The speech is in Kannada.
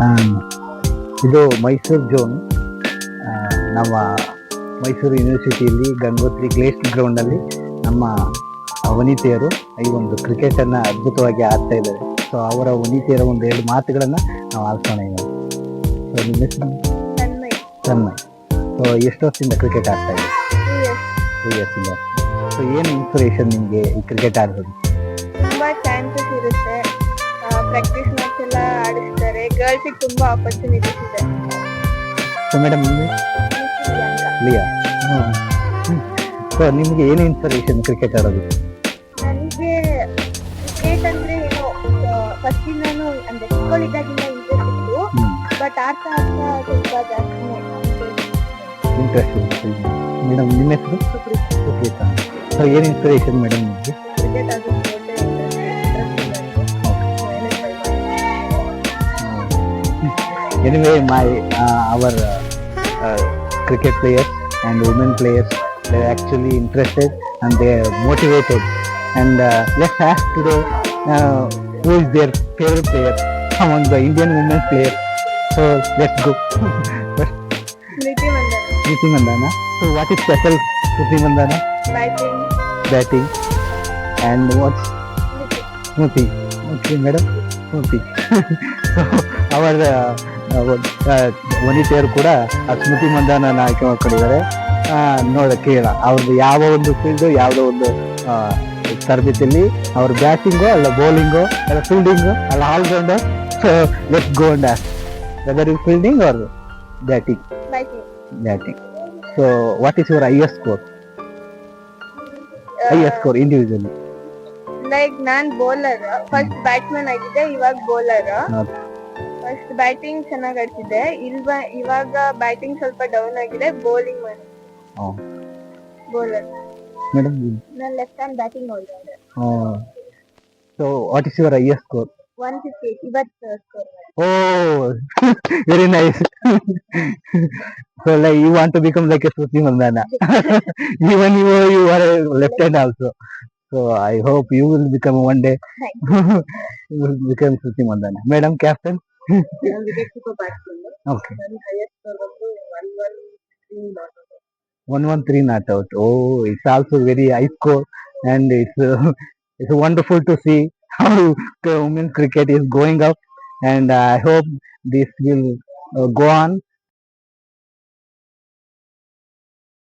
ಆ, ಇದು ಮೈಸೂರು ಝೋನ್. ನಮ್ಮ ಮೈಸೂರು ಯೂನಿವರ್ಸಿಟಿಯಲ್ಲಿ ಗಂಗೋತ್ರಿ ಗ್ಲೇಸ್ ಗ್ರೌಂಡಲ್ಲಿ ನಮ್ಮ ವನಿತೆಯರು ಈ ಒಂದು ಕ್ರಿಕೆಟನ್ನು ಅದ್ಭುತವಾಗಿ ಆಡ್ತಾ ಇದ್ದಾರೆ. ಸೊ ಅವರ ವನಿತೆಯರ ಒಂದು ಎರಡು ಮಾತುಗಳನ್ನು ನಾವು ಆಡ್ಸೋಣ ಇವಾಗ. ಸೊ ನಿಮ್ಮ ಹೆಸರು? ತನ್ಮಯ್. ಸೊ ಎಷ್ಟು ವರ್ಷದಿಂದ ಕ್ರಿಕೆಟ್ ಆಡ್ತಾ ಇದ್ದೀವಿ? 2 ಇಯರ್ಸಿಂದ. ಸೊ ಏನು ಇನ್ಸ್ಪಿರೇಷನ್ ನಿಮಗೆ ಈ ಕ್ರಿಕೆಟ್ ಆಡೋದು? ತುಂಬಾ ಚಾನ್ಸಸ್ ಇರುತ್ತೆ, ಪ್ರಾಕ್ಟೀಸ್ ಮ್ಯಾಚ್ ಎಲ್ಲ ಆಡಿಸ್ತಾರೆ, ಗರ್ಲ್ಸಿಗೆ ತುಂಬಾ ಆಪರ್ಚುನಿಟೀಸ್ ಇದೆ. ಸೊ ಮೇಡಮ್ ನಿಮಗೆ? ಲಿಯಾ. ಸೊ ನಿಮಗೆ ಏನು ಇನ್ಸ್ಪಿರೇಷನ್ ಕ್ರಿಕೆಟ್ ಆಡೋದು? ನನಗೆ ಕ್ರಿಕೆಟ್ ಅಂದ್ರೆ ಏನೋ ಫಸ್ಟ್ ನಾನು ಅಂದ್ರೆ ಚಿಕ್ಕವಳಿದ್ದಾಗಿಂದ ಇಂಟ್ರೆಸ್ಟ್ ಇತ್ತು, ಬಟ್ ಆಡ್ತಾ ಆಡ್ತಾ ಸ್ವಲ್ಪ ಜಾಸ್ತಿ ಇಂಟ್ರೆಸ್ಟ್. ಮೇಡಮ್ ನಿಮ್ಮ ಹೆಸರು? ಸುಪ್ರೀತಾ. ಸೊ ಏನು ಇನ್ಸ್ಪಿರೇಷನ್ ಮೇಡಮ್ ನಿಮಗೆ? ಕ್ರಿಕೆಟ್ ಆಡೋದು Anyway, our cricket players and women players, they're actually interested and they're motivated. And let's ask today who is their favorite player among the Indian women players. So let's go. Smriti Mandhana. So what is special Smriti Mandhana? Batting. And what's Smriti? Okay, madam. Smriti. So our ವನಿತೆಯರು ಕೂಡ ಸ್ಮೃತಿ ಮಂದಾನ ಆಯ್ಕೆ ಮಾಡ್ಕೊಂಡಿದ್ದಾರೆ. ಕೇಳ ಅವ್ರದ್ದು ಯಾವ ಒಂದು ಫೀಲ್ಡ್, ಯಾವುದೋ ಒಂದು ತರಬೇತಿಯಲ್ಲಿ ಅವ್ರ ಬ್ಯಾಟಿಂಗು ಅಲ್ಲ ಬೌಲಿಂಗು ಅಲ್ಲ ಫೀಲ್ಡಿಂಗು ಅಲ್ಲ allrounder. So let's go and ask whether you fielding or batting? Batting. So what is your highest score individually? Like ನಾನ್ ಬೌಲರ್, ಫಸ್ಟ್ ಬ್ಯಾಟ್ಸ್ಮನ್ ಆಗಿದ್ದೆ, ಇವಾಗ ಬೌಲರ್. ಫಸ್ಟ್ ಬ್ಯಾಟಿಂಗ್ ಚೆನ್ನಾಗಿ ಆಡ್ತಿದ್ದೆ, ಇವಾಗ ಬ್ಯಾಟಿಂಗ್ ಸ್ವಲ್ಪ ಡೌನ್ ಆಗಿದೆ, ಬೌಲಿಂಗ್ ಮಾಡಿ ಬೌಲರ್. ಮೇಡಮ್ ನಾನು left hand batting allrounder. So what is your highest score? 158 ಇವತ್ತು score. Oh, very nice. So like you want to become like a Smriti Mandhana. Even you are a left hand also. So I hope you will become one day. You will become Smriti Mandhana. Madam Captain. ನಾನು ವಿಕೆಟ್ ಕೀಪರ್ ಬ್ಯಾಟ್ಸ್ಮನ್. Okay. ನನ್ನ ಹೈಯೆಸ್ಟ್ ಸ್ಕೋರ್ ಬಂದು 113 not out. 113 not out. Oh, it's also very high score, and it's wonderful to see how the women's cricket is going up, and I hope this will go on